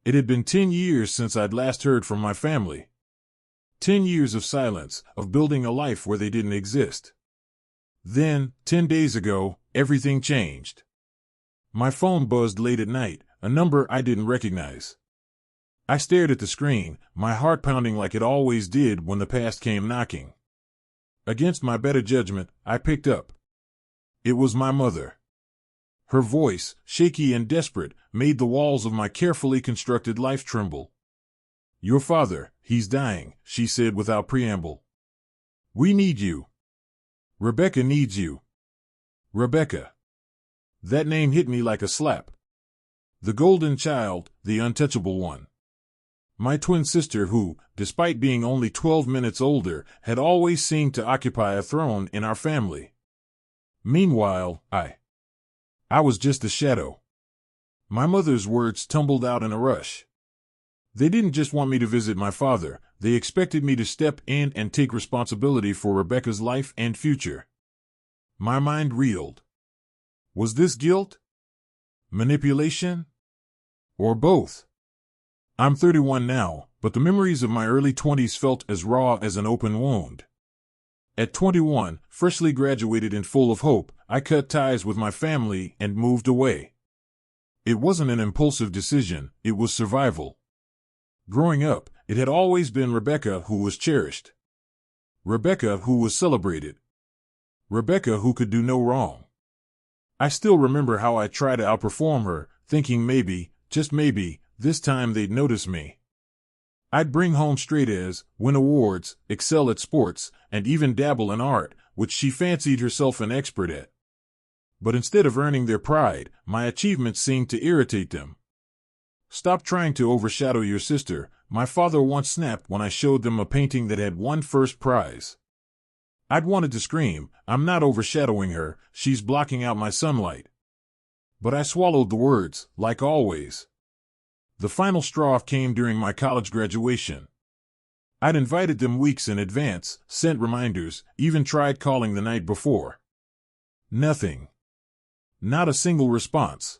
It had been 10 years since I'd last heard from my family. 10 years of silence, of building a life where they didn't exist. Then, 10 days ago, everything changed. My phone buzzed late at night, a number I didn't recognize. I stared at the screen, my heart pounding like it always did when the past came knocking. Against my better judgment, I picked up. It was my mother. Her voice, shaky and desperate, made the walls of my carefully constructed life tremble. "Your father, he's dying," she said without preamble. "We need you. Rebecca needs you." Rebecca. That name hit me like a slap. The golden child, the untouchable one. My twin sister who, despite being only 12 minutes older, had always seemed to occupy a throne in our family. Meanwhile, I was just a shadow. My mother's words tumbled out in a rush. They didn't just want me to visit my father, they expected me to step in and take responsibility for Rebecca's life and future. My mind reeled. Was this guilt? Manipulation? Or both? I'm 31 now, but the memories of my early 20s felt as raw as an open wound. At 21, freshly graduated and full of hope, I cut ties with my family and moved away. It wasn't an impulsive decision, it was survival. Growing up, it had always been Rebecca who was cherished. Rebecca who was celebrated. Rebecca who could do no wrong. I still remember how I tried to outperform her, thinking maybe, just maybe, this time they'd notice me. I'd bring home straight A's, win awards, excel at sports, and even dabble in art, which she fancied herself an expert at. But instead of earning their pride, my achievements seemed to irritate them. "Stop trying to overshadow your sister," my father once snapped when I showed them a painting that had won first prize. I'd wanted to scream, "I'm not overshadowing her, she's blocking out my sunlight." But I swallowed the words, like always. The final straw came during my college graduation. I'd invited them weeks in advance, sent reminders, even tried calling the night before. Nothing. Not a single response.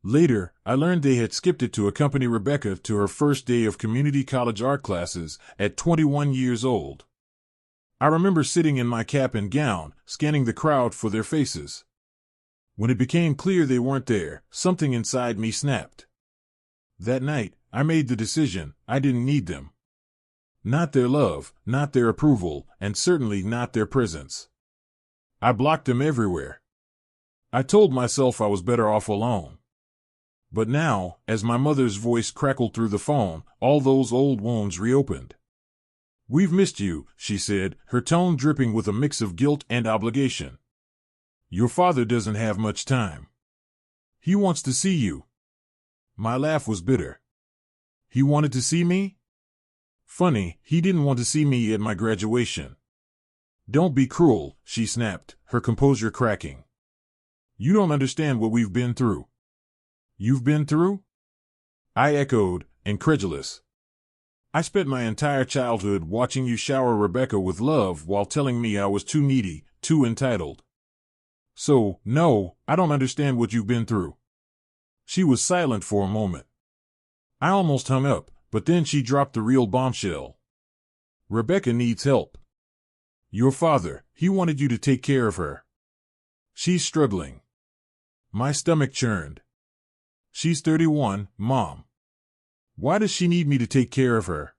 Later, I learned they had skipped it to accompany Rebecca to her first day of community college art classes, at 21 years old. I remember sitting in my cap and gown, scanning the crowd for their faces. When it became clear they weren't there, something inside me snapped. That night, I made the decision, I didn't need them. Not their love, not their approval, and certainly not their presence. I blocked them everywhere. I told myself I was better off alone. But now, as my mother's voice crackled through the phone, all those old wounds reopened. "We've missed you," she said, her tone dripping with a mix of guilt and obligation. "Your father doesn't have much time. He wants to see you." My laugh was bitter. He wanted to see me? Funny, he didn't want to see me at my graduation. "Don't be cruel," she snapped, her composure cracking. "You don't understand what we've been through." "You've been through?" I echoed, incredulous. "I spent my entire childhood watching you shower Rebecca with love while telling me I was too needy, too entitled. So, no, I don't understand what you've been through." She was silent for a moment. I almost hung up, but then she dropped the real bombshell. "Rebecca needs help. Your father, he wanted you to take care of her. She's struggling." My stomach churned. "She's 31, Mom. Why does she need me to take care of her?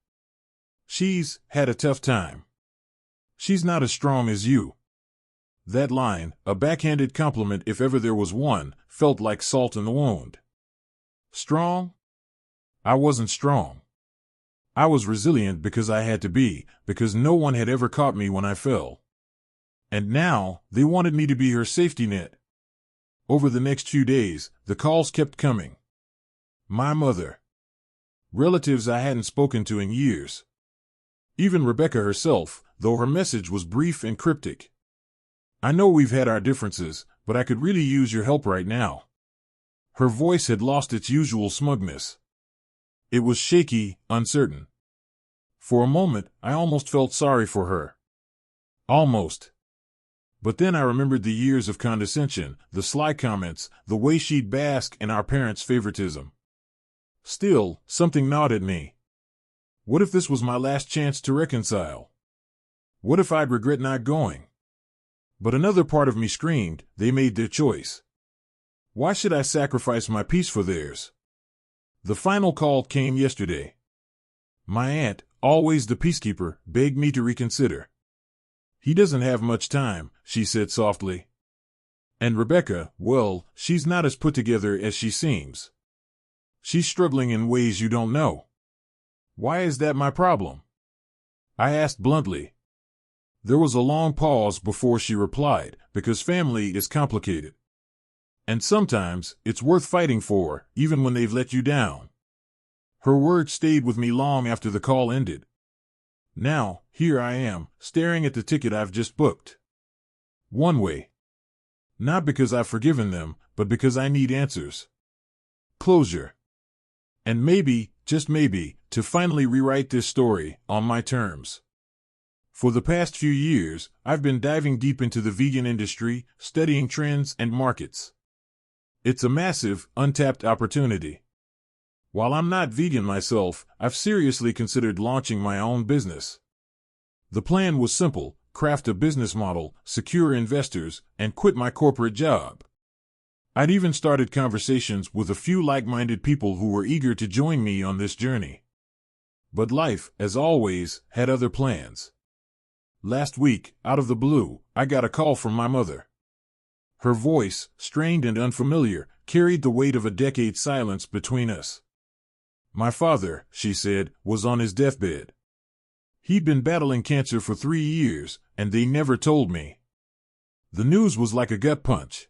She's had a tough time. She's not as strong as you." That line, a backhanded compliment if ever there was one, felt like salt in the wound. Strong? I wasn't strong. I was resilient because I had to be, because no one had ever caught me when I fell. And now, they wanted me to be her safety net. Over the next few days, the calls kept coming. My mother. Relatives I hadn't spoken to in years. Even Rebecca herself, though her message was brief and cryptic. "I know we've had our differences, but I could really use your help right now." Her voice had lost its usual smugness. It was shaky, uncertain. For a moment, I almost felt sorry for her. Almost. But then I remembered the years of condescension, the sly comments, the way she'd bask in our parents' favoritism. Still, something gnawed at me. What if this was my last chance to reconcile? What if I'd regret not going? But another part of me screamed, they made their choice. Why should I sacrifice my peace for theirs? The final call came yesterday. My aunt, always the peacekeeper, begged me to reconsider. He doesn't have much time, she said softly. And Rebecca, well, she's not as put together as she seems. She's struggling in ways you don't know. Why is that my problem? I asked bluntly. There was a long pause before she replied, because family is complicated. And sometimes, it's worth fighting for, even when they've let you down. Her words stayed with me long after the call ended. Now, here I am, staring at the ticket I've just booked. One way. Not because I've forgiven them, but because I need answers. Closure. And maybe, just maybe, to finally rewrite this story on my terms. For the past few years, I've been diving deep into the vegan industry, studying trends and markets. It's a massive, untapped opportunity. While I'm not vegan myself, I've seriously considered launching my own business. The plan was simple: craft a business model, secure investors, and quit my corporate job. I'd even started conversations with a few like-minded people who were eager to join me on this journey. But life, as always, had other plans. Last week, out of the blue, I got a call from my mother. Her voice, strained and unfamiliar, carried the weight of a decade's silence between us. My father, she said, was on his deathbed. He'd been battling cancer for 3 years, and they never told me. The news was like a gut punch.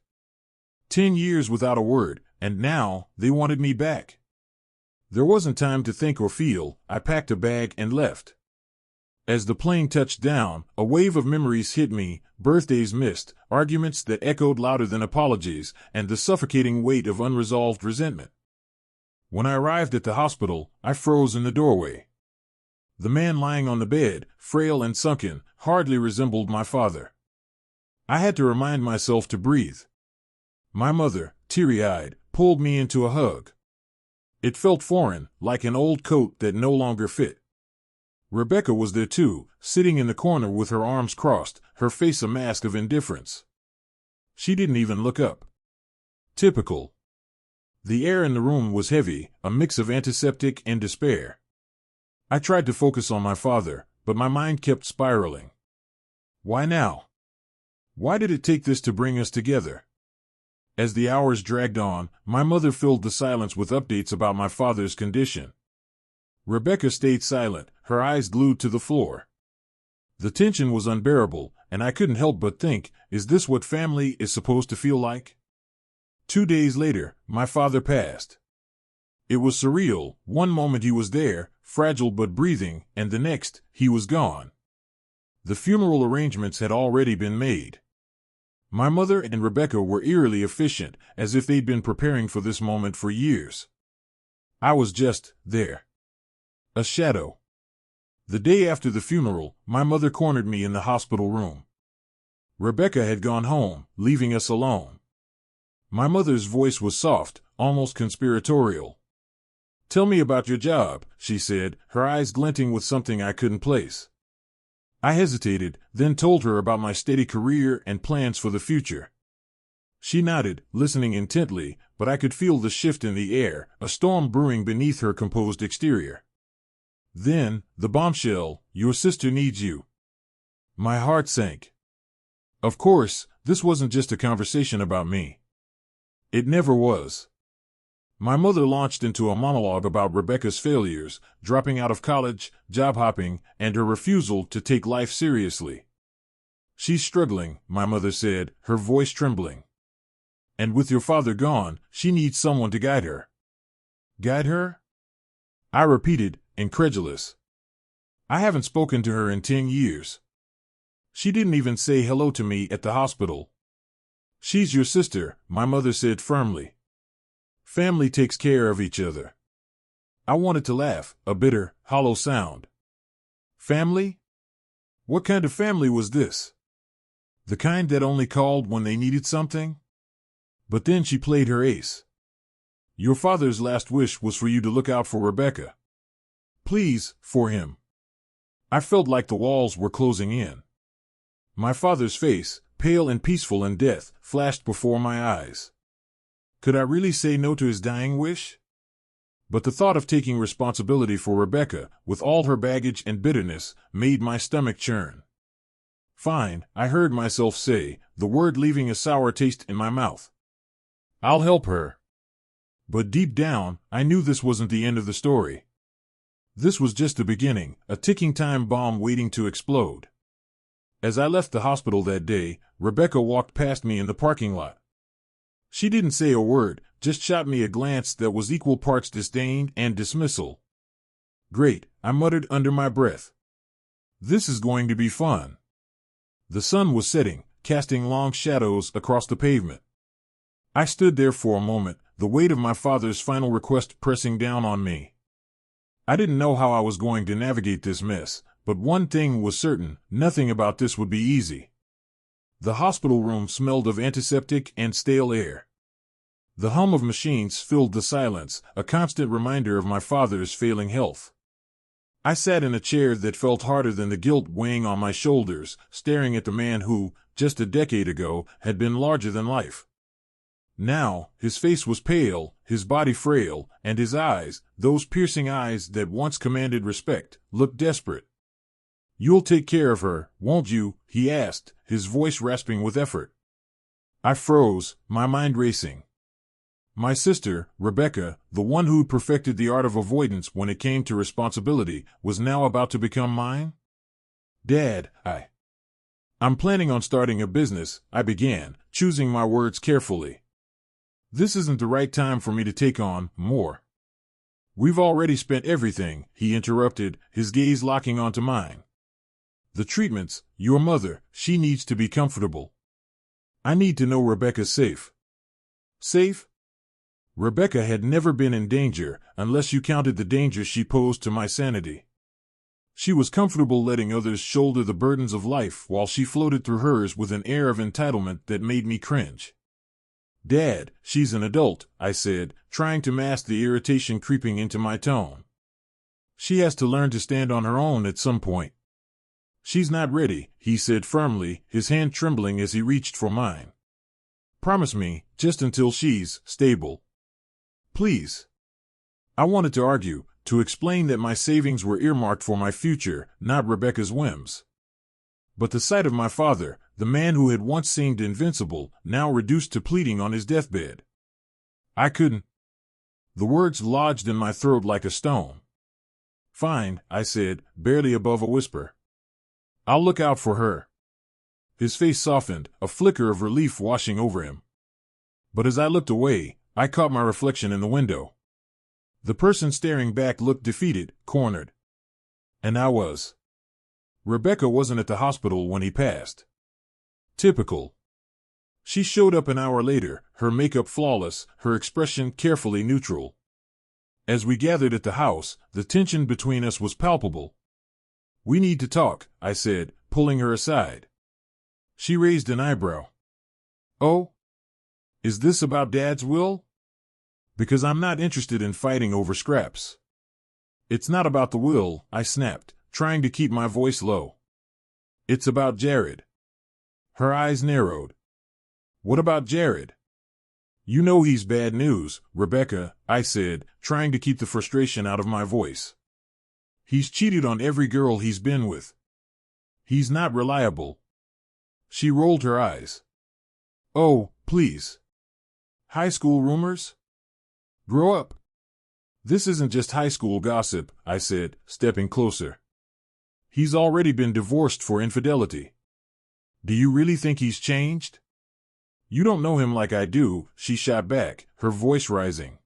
10 years without a word, and now they wanted me back. There wasn't time to think or feel. I packed a bag and left. As the plane touched down, a wave of memories hit me: birthdays missed, arguments that echoed louder than apologies, and the suffocating weight of unresolved resentment. When I arrived at the hospital, I froze in the doorway. The man lying on the bed, frail and sunken, hardly resembled my father. I had to remind myself to breathe. My mother, teary-eyed, pulled me into a hug. It felt foreign, like an old coat that no longer fit. Rebecca was there too, sitting in the corner with her arms crossed, her face a mask of indifference. She didn't even look up. Typical. The air in the room was heavy, a mix of antiseptic and despair. I tried to focus on my father, but my mind kept spiraling. Why now? Why did it take this to bring us together? As the hours dragged on, my mother filled the silence with updates about my father's condition. Rebecca stayed silent, her eyes glued to the floor. The tension was unbearable, and I couldn't help but think, is this what family is supposed to feel like? 2 days later, my father passed. It was surreal. One moment he was there, fragile but breathing, and the next, he was gone. The funeral arrangements had already been made. My mother and Rebecca were eerily efficient, as if they'd been preparing for this moment for years. I was just there. A shadow. The day after the funeral, my mother cornered me in the hospital room. Rebecca had gone home, leaving us alone. My mother's voice was soft, almost conspiratorial. "Tell me about your job," she said, her eyes glinting with something I couldn't place. I hesitated, then told her about my steady career and plans for the future. She nodded, listening intently, but I could feel the shift in the air, a storm brewing beneath her composed exterior. Then, the bombshell: "Your sister needs you." My heart sank. Of course, this wasn't just a conversation about me. It never was. My mother launched into a monologue about Rebecca's failures, dropping out of college, job hopping, and her refusal to take life seriously. "She's struggling," my mother said, her voice trembling. "And with your father gone, she needs someone to guide her." Guide her? I repeated, incredulous. I haven't spoken to her in 10 years. She didn't even say hello to me at the hospital. "She's your sister," my mother said firmly. "Family takes care of each other." I wanted to laugh, a bitter, hollow sound. Family? What kind of family was this? The kind that only called when they needed something? But then she played her ace. Your father's last wish was for you to look out for Rebecca. Please, for him. I felt like the walls were closing in. My father's face, pale and peaceful in death, flashed before my eyes. Could I really say no to his dying wish? But the thought of taking responsibility for Rebecca, with all her baggage and bitterness, made my stomach churn. Fine, I heard myself say, the word leaving a sour taste in my mouth. I'll help her. But deep down, I knew this wasn't the end of the story. This was just the beginning, a ticking time bomb waiting to explode. As I left the hospital that day, Rebecca walked past me in the parking lot. She didn't say a word, just shot me a glance that was equal parts disdain and dismissal. Great, I muttered under my breath. This is going to be fun. The sun was setting, casting long shadows across the pavement. I stood there for a moment, the weight of my father's final request pressing down on me. I didn't know how I was going to navigate this mess, but one thing was certain, nothing about this would be easy. The hospital room smelled of antiseptic and stale air. The hum of machines filled the silence, a constant reminder of my father's failing health. I sat in a chair that felt harder than the guilt weighing on my shoulders, staring at the man who, just a decade ago, had been larger than life. Now, his face was pale, his body frail, and his eyes, those piercing eyes that once commanded respect, looked desperate. "You'll take care of her, won't you?" he asked, his voice rasping with effort. I froze, my mind racing. My sister, Rebecca, the one who'd perfected the art of avoidance when it came to responsibility, was now about to become mine? Dad, I'm planning on starting a business, I began, choosing my words carefully. This isn't the right time for me to take on more. We've already spent everything, he interrupted, his gaze locking onto mine. The treatments, your mother, she needs to be comfortable. I need to know Rebecca's safe. Safe? Rebecca had never been in danger, unless you counted the danger she posed to my sanity. She was comfortable letting others shoulder the burdens of life while she floated through hers with an air of entitlement that made me cringe. Dad, she's an adult, I said, trying to mask the irritation creeping into my tone. She has to learn to stand on her own at some point. She's not ready, he said firmly, his hand trembling as he reached for mine. Promise me, just until she's stable. Please. I wanted to argue, to explain that my savings were earmarked for my future, not Rebecca's whims. But the sight of my father, the man who had once seemed invincible, now reduced to pleading on his deathbed. I couldn't. The words lodged in my throat like a stone. Fine, I said, barely above a whisper. I'll look out for her. His face softened, a flicker of relief washing over him. But as I looked away, I caught my reflection in the window. The person staring back looked defeated, cornered. And I was. Rebecca wasn't at the hospital when he passed. Typical. She showed up an hour later, her makeup flawless, her expression carefully neutral. As we gathered at the house, the tension between us was palpable. We need to talk, I said, pulling her aside. She raised an eyebrow. Oh? Is this about Dad's will? Because I'm not interested in fighting over scraps. It's not about the will, I snapped, trying to keep my voice low. It's about Jared. Her eyes narrowed. What about Jared? You know he's bad news, Rebecca, I said, trying to keep the frustration out of my voice. He's cheated on every girl he's been with. He's not reliable. She rolled her eyes. Oh, please. High school rumors? Grow up. This isn't just high school gossip, I said, stepping closer. He's already been divorced for infidelity. Do you really think he's changed? You don't know him like I do, she shot back, her voice rising.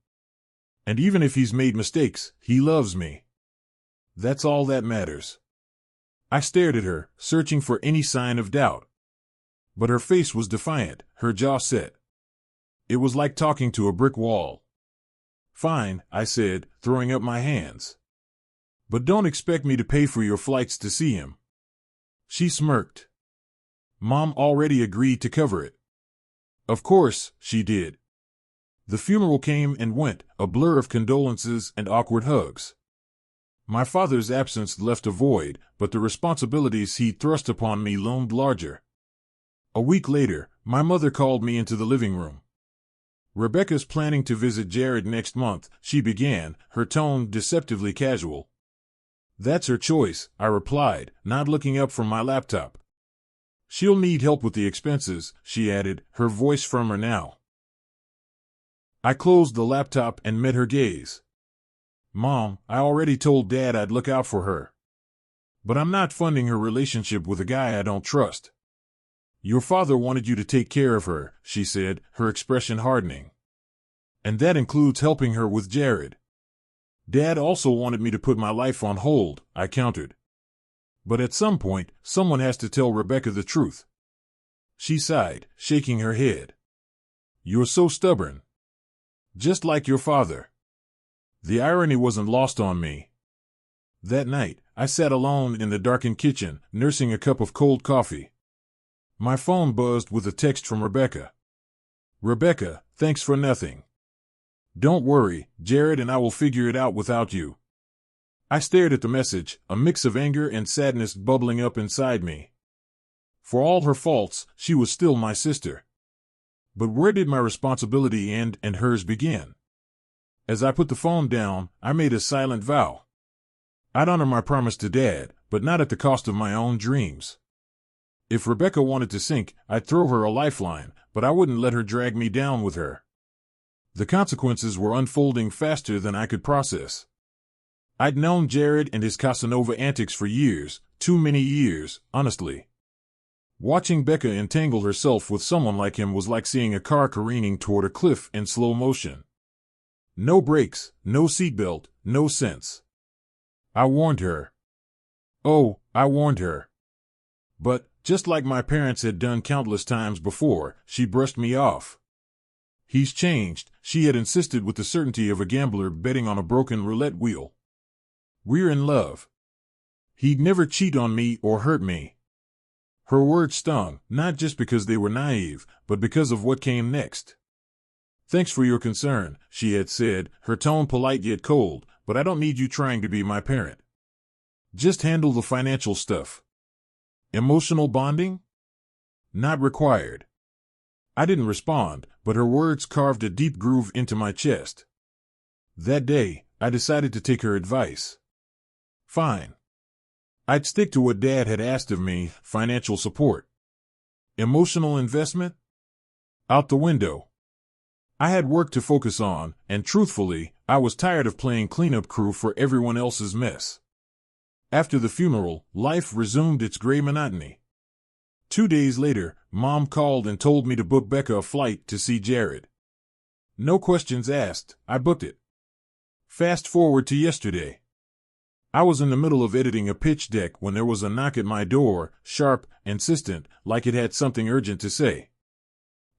And even if he's made mistakes, he loves me. That's all that matters. I stared at her, searching for any sign of doubt. But her face was defiant, her jaw set. It was like talking to a brick wall. Fine, I said, throwing up my hands. But don't expect me to pay for your flights to see him. She smirked. Mom already agreed to cover it. Of course, she did. The funeral came and went, a blur of condolences and awkward hugs. My father's absence left a void, but the responsibilities he thrust upon me loomed larger. A week later, my mother called me into the living room. "Rebecca's planning to visit Jared next month," she began, her tone deceptively casual. "That's her choice," I replied, not looking up from my laptop. "She'll need help with the expenses," she added, her voice firmer now. I closed the laptop and met her gaze. "Mom, I already told Dad I'd look out for her. But I'm not funding her relationship with a guy I don't trust." "Your father wanted you to take care of her," she said, her expression hardening. "And that includes helping her with Jared." "Dad also wanted me to put my life on hold," I countered. "But at some point, someone has to tell Rebecca the truth." She sighed, shaking her head. "You're so stubborn. Just like your father." The irony wasn't lost on me. That night, I sat alone in the darkened kitchen, nursing a cup of cold coffee. My phone buzzed with a text from Rebecca. "Rebecca, thanks for nothing. Don't worry, Jared and I will figure it out without you." I stared at the message, a mix of anger and sadness bubbling up inside me. For all her faults, she was still my sister. But where did my responsibility end and hers begin? As I put the phone down, I made a silent vow. I'd honor my promise to Dad, but not at the cost of my own dreams. If Rebecca wanted to sink, I'd throw her a lifeline, but I wouldn't let her drag me down with her. The consequences were unfolding faster than I could process. I'd known Jared and his Casanova antics for years, too many years, honestly. Watching Becca entangle herself with someone like him was like seeing a car careening toward a cliff in slow motion. No brakes, no seatbelt, no sense. I warned her. Oh, I warned her. But, just like my parents had done countless times before, she brushed me off. "He's changed," she had insisted with the certainty of a gambler betting on a broken roulette wheel. "We're in love. He'd never cheat on me or hurt me." Her words stung, not just because they were naive, but because of what came next. "Thanks for your concern," she had said, her tone polite yet cold, "but I don't need you trying to be my parent. Just handle the financial stuff. Emotional bonding? Not required." I didn't respond, but her words carved a deep groove into my chest. That day, I decided to take her advice. Fine. I'd stick to what Dad had asked of me, financial support. Emotional investment? Out the window. I had work to focus on, and truthfully, I was tired of playing cleanup crew for everyone else's mess. After the funeral, life resumed its gray monotony. 2 days later, Mom called and told me to book Becca a flight to see Jared. No questions asked, I booked it. Fast forward to yesterday. I was in the middle of editing a pitch deck when there was a knock at my door, sharp, insistent, like it had something urgent to say.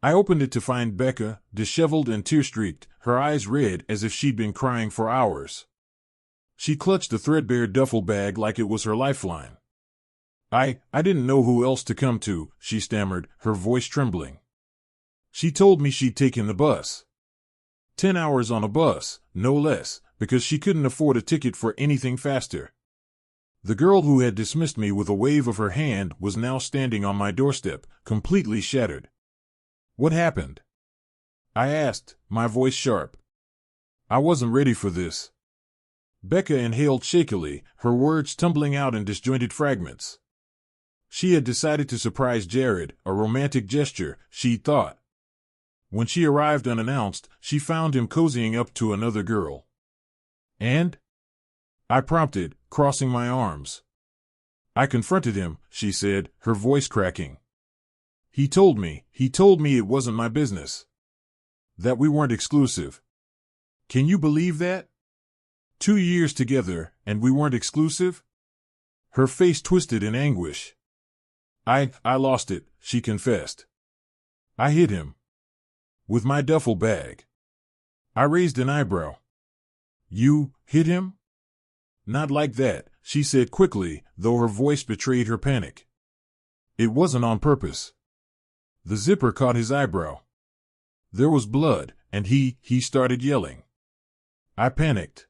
I opened it to find Becca, disheveled and tear-streaked, her eyes red as if she'd been crying for hours. She clutched the threadbare duffel bag like it was her lifeline. I didn't know who else to come to," she stammered, her voice trembling. "She told me she'd taken the bus. 10 hours on a bus, no less, because she couldn't afford a ticket for anything faster." The girl who had dismissed me with a wave of her hand was now standing on my doorstep, completely shattered. "What happened?" I asked, my voice sharp. I wasn't ready for this. Becca inhaled shakily, her words tumbling out in disjointed fragments. She had decided to surprise Jared, a romantic gesture, she thought. When she arrived unannounced, she found him cozying up to another girl. "And?" I prompted, crossing my arms. "I confronted him," she said, her voice cracking. He told me it wasn't my business. That we weren't exclusive. Can you believe that? 2 years together, and we weren't exclusive?" Her face twisted in anguish. I lost it," she confessed. "I hit him. With my duffel bag." I raised an eyebrow. "You hit him?" "Not like that," she said quickly, though her voice betrayed her panic. "It wasn't on purpose." The zipper caught his eyebrow. There was blood, and he started yelling. I panicked.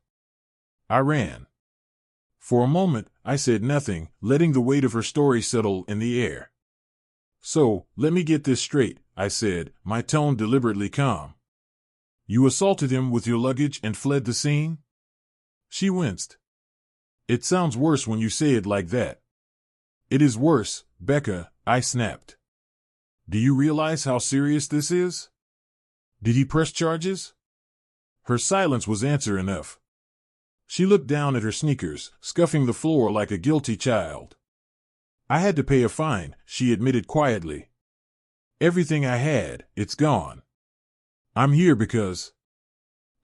I ran. For a moment, I said nothing, letting the weight of her story settle in the air. So, let me get this straight, I said, my tone deliberately calm. You assaulted him with your luggage and fled the scene? She winced. It sounds worse when you say it like that. It is worse, Becca, I snapped. Do you realize how serious this is? Did he press charges? Her silence was answer enough. She looked down at her sneakers, scuffing the floor like a guilty child. I had to pay a fine, she admitted quietly. Everything I had, it's gone. I'm here because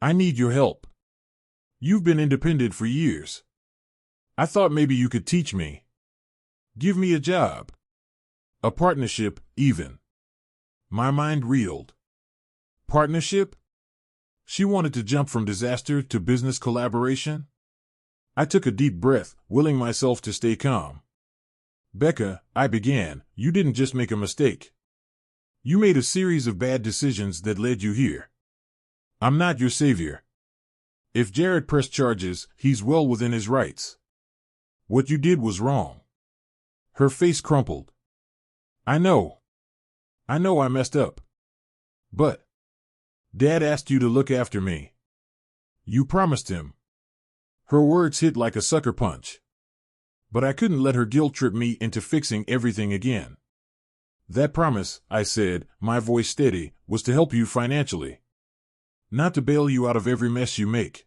I need your help. You've been independent for years. I thought maybe you could teach me. Give me a job. A partnership, even. My mind reeled. Partnership? She wanted to jump from disaster to business collaboration? I took a deep breath, willing myself to stay calm. Becca, I began, you didn't just make a mistake. You made a series of bad decisions that led you here. I'm not your savior. If Jared pressed charges, he's well within his rights. What you did was wrong. Her face crumpled. I know I messed up. But Dad asked you to look after me. You promised him. Her words hit like a sucker punch. But I couldn't let her guilt trip me into fixing everything again. That promise, I said, my voice steady, was to help you financially. Not to bail you out of every mess you make.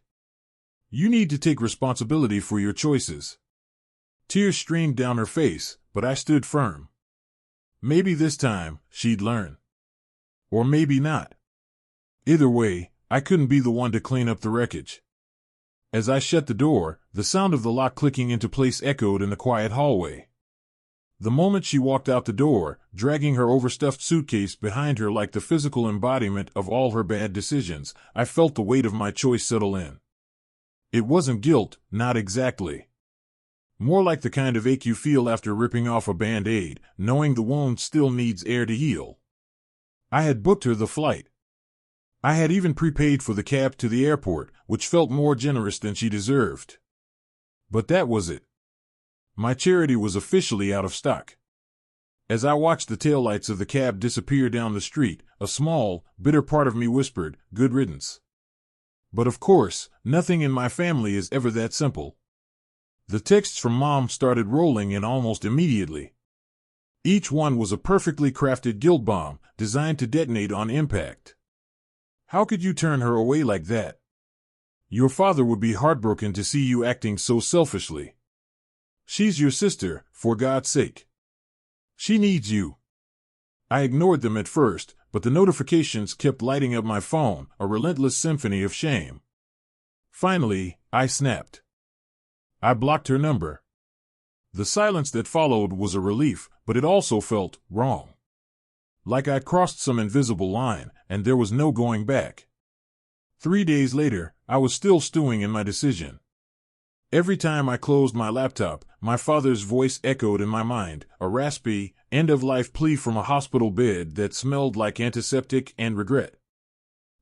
You need to take responsibility for your choices. Tears streamed down her face, but I stood firm. Maybe this time, she'd learn. Or maybe not. Either way, I couldn't be the one to clean up the wreckage. As I shut the door, the sound of the lock clicking into place echoed in the quiet hallway. The moment she walked out the door, dragging her overstuffed suitcase behind her like the physical embodiment of all her bad decisions, I felt the weight of my choice settle in. It wasn't guilt, not exactly. More like the kind of ache you feel after ripping off a Band-Aid, knowing the wound still needs air to heal. I had booked her the flight. I had even prepaid for the cab to the airport, which felt more generous than she deserved. But that was it. My charity was officially out of stock. As I watched the taillights of the cab disappear down the street, a small, bitter part of me whispered, good riddance. But of course, nothing in my family is ever that simple. The texts from Mom started rolling in almost immediately. Each one was a perfectly crafted guilt bomb, designed to detonate on impact. How could you turn her away like that? Your father would be heartbroken to see you acting so selfishly. She's your sister, for God's sake. She needs you. I ignored them at first, but the notifications kept lighting up my phone, a relentless symphony of shame. Finally, I snapped. I blocked her number. The silence that followed was a relief, but it also felt wrong. Like I'd crossed some invisible line, and there was no going back. 3 days later, I was still stewing in my decision. Every time I closed my laptop, my father's voice echoed in my mind, a raspy, end-of-life plea from a hospital bed that smelled like antiseptic and regret.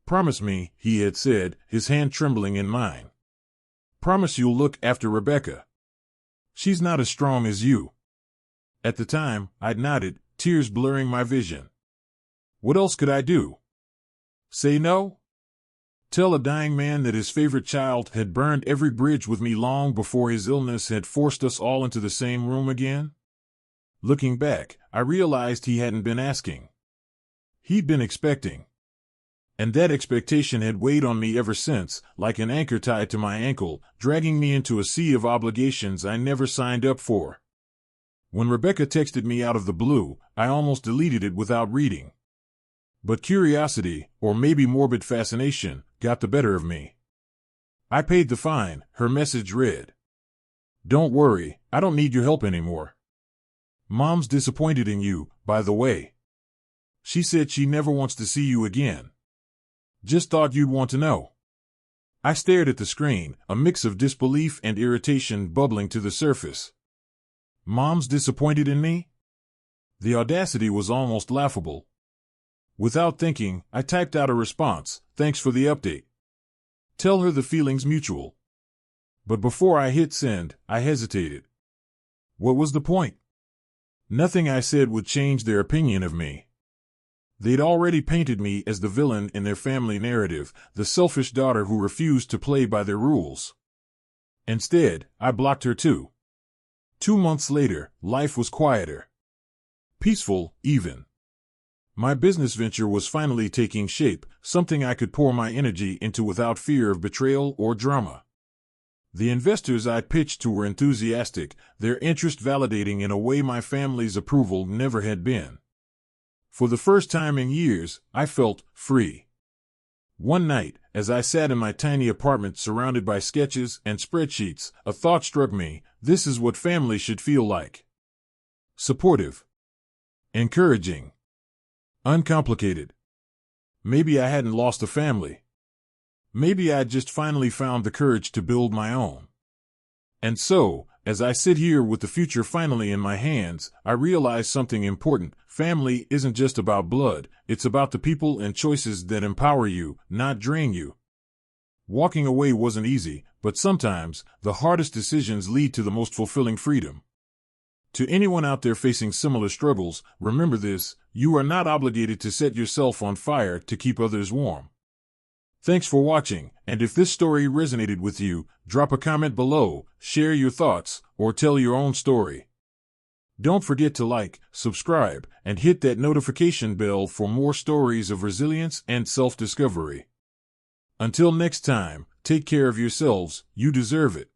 Promise me, he had said, his hand trembling in mine. Promise you'll look after Rebecca. She's not as strong as you. At the time, I'd nodded, tears blurring my vision. What else could I do? Say no? Tell a dying man that his favorite child had burned every bridge with me long before his illness had forced us all into the same room again? Looking back, I realized he hadn't been asking. He'd been expecting. And that expectation had weighed on me ever since, like an anchor tied to my ankle, dragging me into a sea of obligations I never signed up for. When Rebecca texted me out of the blue, I almost deleted it without reading. But curiosity, or maybe morbid fascination, got the better of me. I paid the fine, her message read. Don't worry, I don't need your help anymore. Mom's disappointed in you, by the way. She said she never wants to see you again. Just thought you'd want to know. I stared at the screen, a mix of disbelief and irritation bubbling to the surface. Mom's disappointed in me? The audacity was almost laughable. Without thinking, I typed out a response, Thanks for the update. Tell her the feeling's mutual. But before I hit send, I hesitated. What was the point? Nothing I said would change their opinion of me. They'd already painted me as the villain in their family narrative, the selfish daughter who refused to play by their rules. Instead, I blocked her too. 2 months later, life was quieter. Peaceful, even. My business venture was finally taking shape, something I could pour my energy into without fear of betrayal or drama. The investors I'd pitched to were enthusiastic, their interest validating in a way my family's approval never had been. For the first time in years, I felt free. One night, as I sat in my tiny apartment surrounded by sketches and spreadsheets, a thought struck me: this is what family should feel like. Supportive. Encouraging. Uncomplicated. Maybe I hadn't lost a family. Maybe I'd just finally found the courage to build my own. And so, as I sit here with the future finally in my hands, I realize something important. Family isn't just about blood, it's about the people and choices that empower you, not drain you. Walking away wasn't easy, but sometimes, the hardest decisions lead to the most fulfilling freedom. To anyone out there facing similar struggles, remember this: you are not obligated to set yourself on fire to keep others warm. Thanks for watching, and if this story resonated with you, drop a comment below, share your thoughts, or tell your own story. Don't forget to like, subscribe, and hit that notification bell for more stories of resilience and self-discovery. Until next time, take care of yourselves, you deserve it.